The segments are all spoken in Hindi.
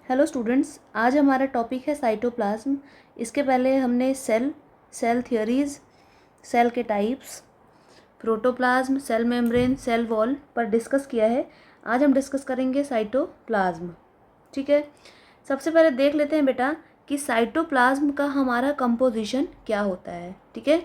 हेलो स्टूडेंट्स, आज हमारा टॉपिक है साइटोप्लाज्म। इसके पहले हमने सेल थियरीज, सेल के types, protoplasm, cell membrane, cell wall पर डिस्कस किया है। आज हम डिस्कस करेंगे साइटोप्लाज्म। ठीक है, सबसे पहले देख लेते हैं बेटा कि साइटोप्लाज्म का हमारा कंपोजिशन क्या होता है। ठीक है,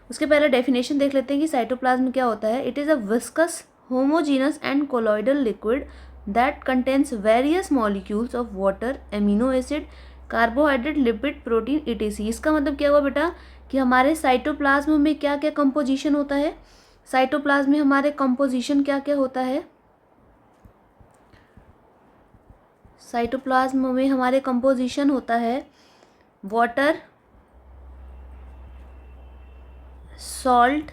उसके पहले डेफिनेशन देख लेते हैं कि साइटोप्लाज्म क्या होता है। It is a viscous homogeneous and colloidal liquid that contains various molecules of water, amino acid, carbohydrate, lipid, protein, etc. इसका मतलब क्या हुआ बेटा कि हमारे साइटोप्लाज्म में क्या क्या कंपोजिशन होता है। साइटोप्लाज्म में हमारे कंपोजिशन क्या क्या होता है। साइटोप्लाज्म में हमारे कंपोजिशन होता है water, salt,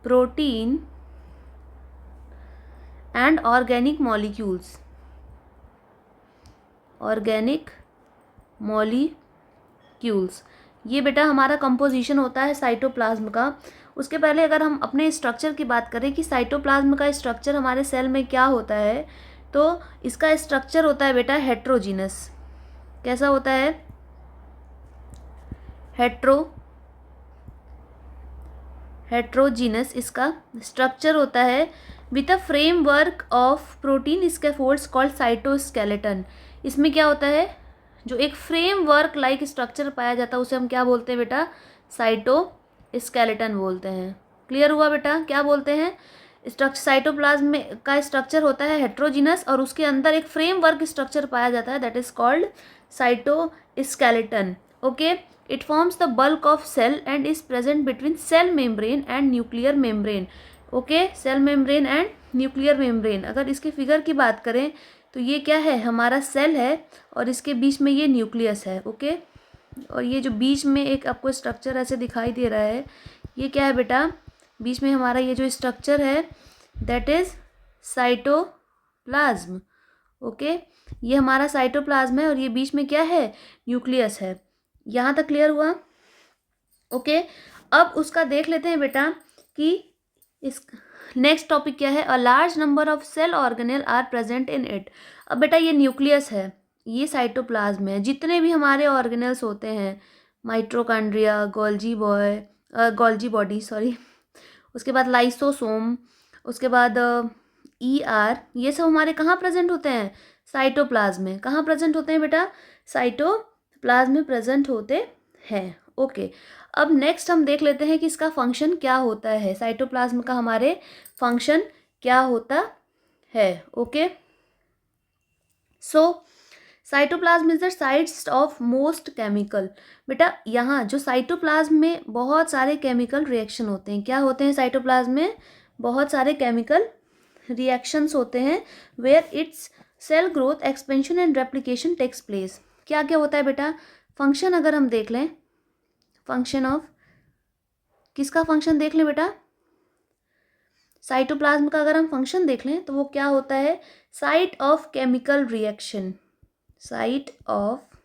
protein and organic molecules. Organic molecules, ये बेटा हमारा कंपोजिशन होता है साइटोप्लाज्म का। उसके पहले अगर हम अपने स्ट्रक्चर की बात करें कि साइटोप्लाज्म का स्ट्रक्चर हमारे सेल में क्या होता है, तो इसका स्ट्रक्चर होता है बेटा हेट्रोजीनस। कैसा होता है? हेट्रोजीनस इसका स्ट्रक्चर होता है with a framework of protein scaffolds called cytoskeleton. इसमें क्या होता है, जो एक फ्रेमवर्क लाइक स्ट्रक्चर पाया जाता है उसे हम क्या बोलते हैं बेटा? साइटोस्केलेटन बोलते हैं। क्लियर हुआ बेटा? क्या बोलते हैं? साइटोप्लाज्म में का स्ट्रक्चर होता है हेट्रोजीनस और उसके अंदर एक फ्रेमवर्क स्ट्रक्चर पाया जाता है, that is called cytoskeleton. Okay, it forms the bulk of cell and is present between cell membrane and nuclear membrane. Okay, cell membrane and nuclear membrane. अगर इसके फिगर की बात करें तो ये क्या है, हमारा सेल है और इसके बीच में ये न्यूक्लियस है। ओके, और ये जो बीच में एक आपको स्ट्रक्चर ऐसे दिखाई दे रहा है, ये क्या है बेटा? बीच में हमारा ये जो स्ट्रक्चर है दैट इज साइटोप्लाज्म। ओके, ये हमारा साइटोप्लाज्म है और ये बीच में क्या है? न्यूक्लियस है। यहाँ तक क्लियर हुआ? ओके, अब उसका देख लेते हैं बेटा कि इस नेक्स्ट टॉपिक क्या है। A large number of cell organelle are present in it. अब बेटा ये न्यूक्लियस है, ये साइटोप्लाज्म है। जितने भी हमारे ऑर्गेनेल्स होते हैं, माइट्रोकॉन्ड्रिया, गोल्जी बॉडी सॉरी, उसके बाद लाइसोसोम, उसके बाद ER, ये सब हमारे कहाँ प्रेजेंट होते हैं? साइटोप्लाज्म में। कहाँ प्रेजेंट होते हैं बेटा? साइटोप्लाज्म में प्रेजेंट होते हैं। ओके, अब नेक्स्ट हम देख लेते हैं कि इसका फंक्शन क्या होता है। साइटोप्लाज्म का हमारे फंक्शन क्या होता है। Okay, so cytoplasm is the sites of most chemical. बेटा यहाँ जो साइटोप्लाज्म में बहुत सारे केमिकल रिएक्शन होते हैं, क्या होते हैं साइटोप्लाज्म में? बहुत सारे केमिकल रिएक्शंस होते हैं where it's cell growth, expansion and replication takes place. क्या क्या होता है बेटा? फंक्शन अगर हम देख लें, फंक्शन ऑफ किसका फंक्शन देख लें बेटा? साइटोप्लाज्म का अगर हम फंक्शन देख लें तो वो क्या होता है? Site of chemical reaction. Site of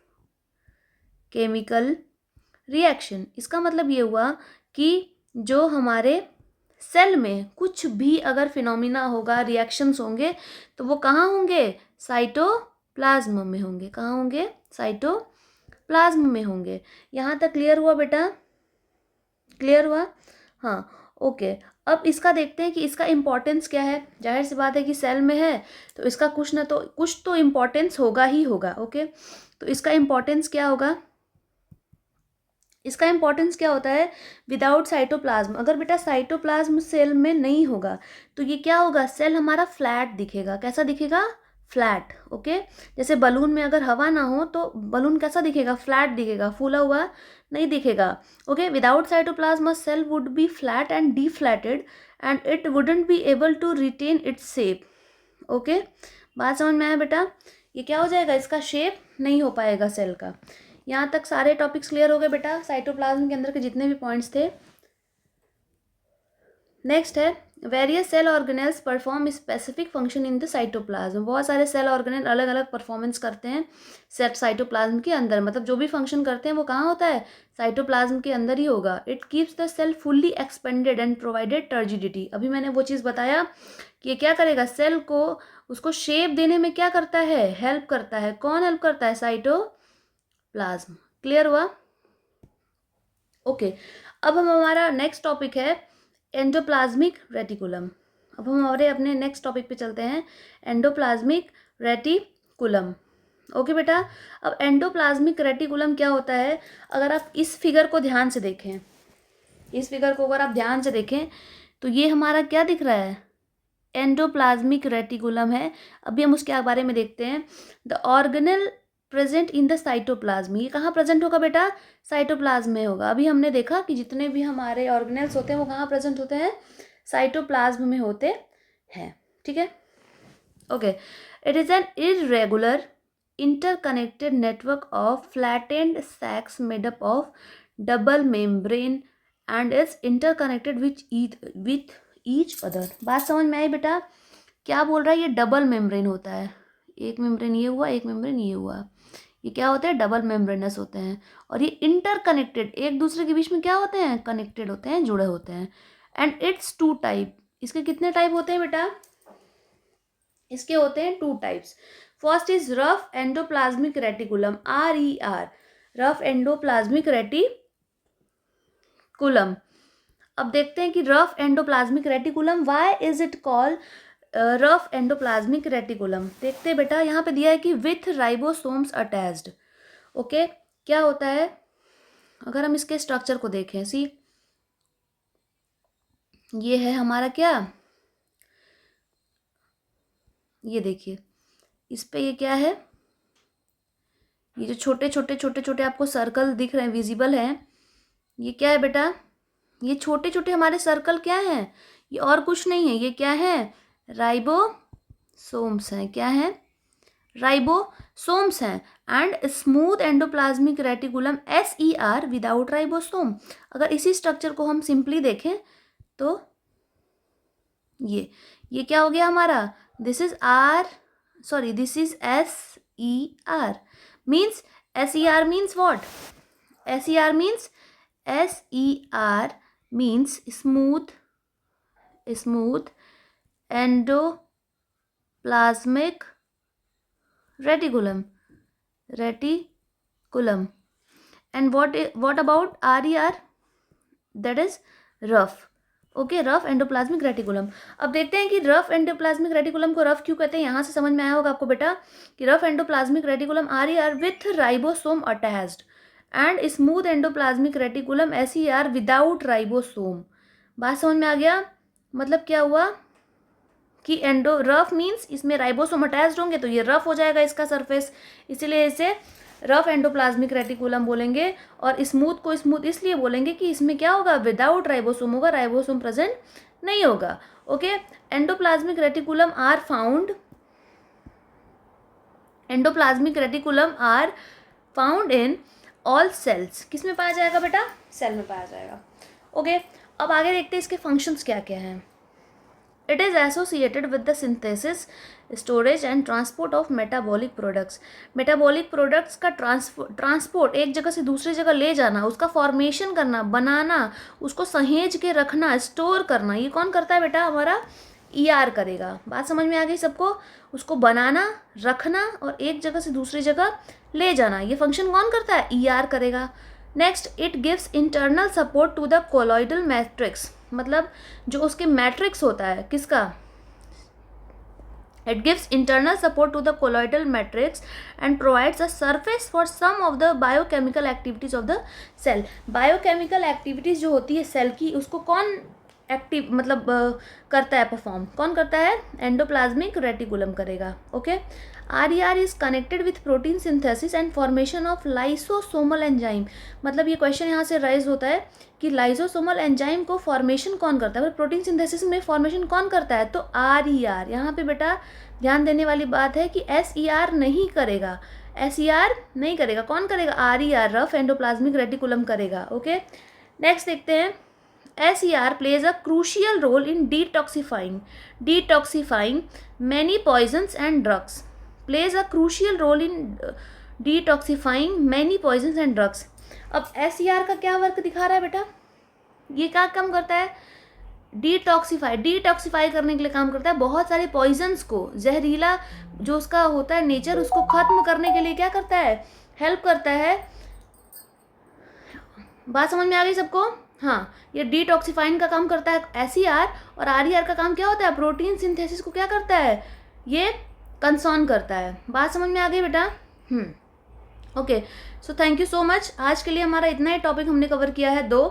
chemical reaction, इसका मतलब ये हुआ कि जो हमारे सेल में कुछ भी अगर फिनोमिना होगा, रिएक्शंस होंगे, तो वो कहाँ होंगे? साइटोप्लाज्म में होंगे। कहाँ होंगे? साइटोप्लाज्म में होंगे। यहाँ तक क्लियर हुआ बेटा? क्लियर हुआ? हाँ, ओके। अब इसका देखते हैं कि इसका इम्पोर्टेंस क्या है। जाहिर सी बात है कि सेल में है तो इसका कुछ तो इम्पोर्टेंस होगा ही होगा। ओके, तो इसका इम्पोर्टेंस क्या होगा? इसका इम्पोर्टेंस क्या होता है? विदाउट साइटोप्लाज्म, अगर बेटा साइटोप्लाज्म सेल में नहीं होगा तो ये क्या होगा? सेल हमारा फ्लैट दिखेगा। कैसा दिखेगा? फ्लैट। ओके, जैसे बलून में अगर हवा ना हो तो बलून कैसा दिखेगा? फ्लैट दिखेगा, फूला हुआ नहीं दिखेगा। Okay, without cytoplasm cell would be flat and deflated and it wouldn't be able to retain its shape. Okay, बात समझ में आया बेटा? ये क्या हो जाएगा? इसका शेप नहीं हो पाएगा सेल का। यहाँ तक सारे टॉपिक्स क्लियर हो गए बेटा? साइटोप्लाज्म के अंदर के जितने भी पॉइंट्स थे। नेक्स्ट है various cell organelles perform specific function in the cytoplasm. बहुत सारे सेल ऑर्गेनेल अलग अलग परफॉर्मेंस करते हैं साइटोप्लाज्म के अंदर, मतलब जो भी फंक्शन करते हैं वो कहाँ होता है, साइटोप्लाज्म के अंदर ही होगा। It keeps the cell fully expanded and provided turgidity. अभी मैंने वो चीज़ बताया कि ये क्या करेगा, सेल को उसको शेप देने में क्या करता है, हेल्प करता है। कौन हेल्प करता है, साइटोप्लाज्म। क्लियर हुआ? ओके अब हम हमारा नेक्स्ट टॉपिक है एंडोप्लाज्मिक रेटिकुलम। अब हम हमारे अपने नेक्स्ट टॉपिक पे चलते हैं, एंडोप्लाज्मिक रेटिकुलम। ओके बेटा, अब एंडोप्लाज्मिक रेटिकुलम क्या होता है, अगर आप इस फिगर को ध्यान से देखें, इस फिगर को अगर आप ध्यान से देखें तो ये हमारा क्या दिख रहा है, एंडोप्लाज्मिक रेटिकुलम है। अभी हम उसके बारे में देखते हैं। The organelle present in the cytoplasm, ये कहाँ प्रेजेंट होगा बेटा, साइटोप्लाज्म में होगा। अभी हमने देखा कि जितने भी हमारे ऑर्गेनल्स होते हैं वो कहाँ प्रेजेंट होते हैं, साइटोप्लाज्म में होते हैं। ठीक है, okay. It is an irregular interconnected network of flattened sacs made up of double membrane and is interconnected with each other. बात समझ में आई बेटा, क्या बोल रहा है, ये डबल मेम्ब्रेन होता है, एक मेम्ब्रेन ये हुआ, एक मेम्ब्रेन ये हुआ, ये क्या होते हैं, डबल मेम्ब्रेनस होते हैं। और ये इंटरकनेक्टेड, एक दूसरे के बीच में क्या होते हैं, कनेक्टेड होते हैं, जुड़े होते हैं। एंड इट्स टू टाइप, इसके कितने टाइप होते हैं बेटा, इसके होते हैं two types. First is rough endoplasmic reticulum, RER, rough endoplasmic reticulum. अब देखते हैं कि rough endoplasmic reticulum, why is it called rough endoplasmic reticulum. देखते हैं बेटा, यहाँ पे दिया है कि विथ राइबोसोम्स अटैच्ड। ओके, क्या होता है, अगर हम इसके स्ट्रक्चर को देखें, सी ये है हमारा क्या, ये देखिए इस पे ये क्या है, ये जो छोटे छोटे छोटे छोटे आपको सर्कल दिख रहे हैं, विजिबल हैं, ये क्या है बेटा, ये छोटे छोटे हमारे सर्कल क्या हैं, ये और कुछ नहीं है, ये क्या है, राइबोसोम्स हैं। क्या है, राइबोसोम्स हैं। And smooth endoplasmic reticulum SER without ribosome. अगर इसी स्ट्रक्चर को हम सिंपली देखें तो ये क्या हो गया हमारा, this is SER means, SER means what, SER means smooth endoplasmic reticulum. And what about RER, that is rough. Okay, rough endoplasmic reticulum. अब देखते हैं कि रफ एंडोप्लाज्मिक रेटिकुलम को रफ क्यों कहते हैं। यहाँ से समझ में आया होगा आपको बेटा कि rough endoplasmic reticulum RER with ribosome attached and smooth endoplasmic reticulum SER without ribosome. बात समझ में आ गया, मतलब क्या हुआ कि रफ मीन्स इसमें राइबोसोम अटैच्ड होंगे तो ये रफ हो जाएगा इसका सरफेस, इसीलिए इसे रफ एंडोप्लाज्मिक रेटिकुलम बोलेंगे। और स्मूथ को स्मूथ इसलिए बोलेंगे कि इसमें क्या होगा, विदाउट राइबोसोम होगा, राइबोसोम प्रेजेंट नहीं होगा। Okay, endoplasmic reticulum are found in all cells. किस में पाया जाएगा बेटा, सेल में पाया जाएगा। ओके, अब आगे देखते हैं इसके फंक्शंस क्या क्या हैं। It is associated with the synthesis, storage and transport of metabolic products. Metabolic products का ट्रांसपोर्ट, एक जगह से दूसरी जगह ले जाना, उसका फॉर्मेशन करना, बनाना, उसको सहेज के रखना, स्टोर करना, ये कौन करता है बेटा, हमारा ER करेगा। बात समझ में आ गई सबको, उसको बनाना, रखना और एक जगह से दूसरी जगह ले जाना, ये फंक्शन कौन करता है, ER करेगा। Next, it gives internal support to the colloidal matrix, मतलब जो उसके मैट्रिक्स होता है किसका, it gives internal support to the colloidal matrix and provides a surface for some of the biochemical activities of the cell. Biochemical activities जो होती है सेल की, उसको कौन एक्टिव मतलब करता है, परफॉर्म कौन करता है, एंडोप्लाज्मिक रेटिकुलम करेगा। Okay, RER is connected with protein synthesis and formation of lysosomal enzyme. मतलब ये क्वेश्चन यहाँ से राइज होता है कि लाइसोसोमल एंजाइम को फॉर्मेशन कौन करता है, प्रोटीन सिंथेसिस में फॉर्मेशन कौन करता है, तो RER। यहाँ पे बेटा ध्यान देने वाली बात है कि SER नहीं करेगा, SER नहीं करेगा, कौन करेगा, RER, रफ एंडोप्लाज्मिक रेटिकुलम करेगा। ओके, नेक्स्ट देखते हैं SER plays a crucial role in detoxifying many poisons and drugs. Plays a crucial role in detoxifying many poisons and drugs. अब SER का क्या वर्क दिखा रहा है बेटा? ये क्या काम करता है? डिटॉक्सिफाई करने के लिए काम करता है। बहुत सारे पॉइजन्स को, जहरीला जो उसका होता है नेचर, उसको खत्म करने के लिए क्या करता है? हेल्प करता है। बात समझ में आ गई सबको? हाँ, ये डिटॉक्सिफाइंग का काम करता है SER, और RER का काम क्या होता है? प्रोटीन सिंथेसिस को क्या करता है? ये कंसर्न करता है। बात समझ में आ गई बेटा? Okay, so thank you so much. आज के लिए हमारा इतना ही टॉपिक हमने कवर किया है, दो,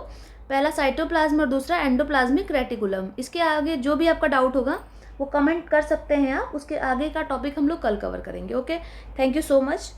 पहला साइटोप्लाज्म और दूसरा एंडोप्लाज्मिक रेटिकुलम। इसके आगे जो भी आपका डाउट होगा वो कमेंट कर सकते हैं आप, उसके आगे का टॉपिक हम लोग कल कवर करेंगे। Okay, thank you so much.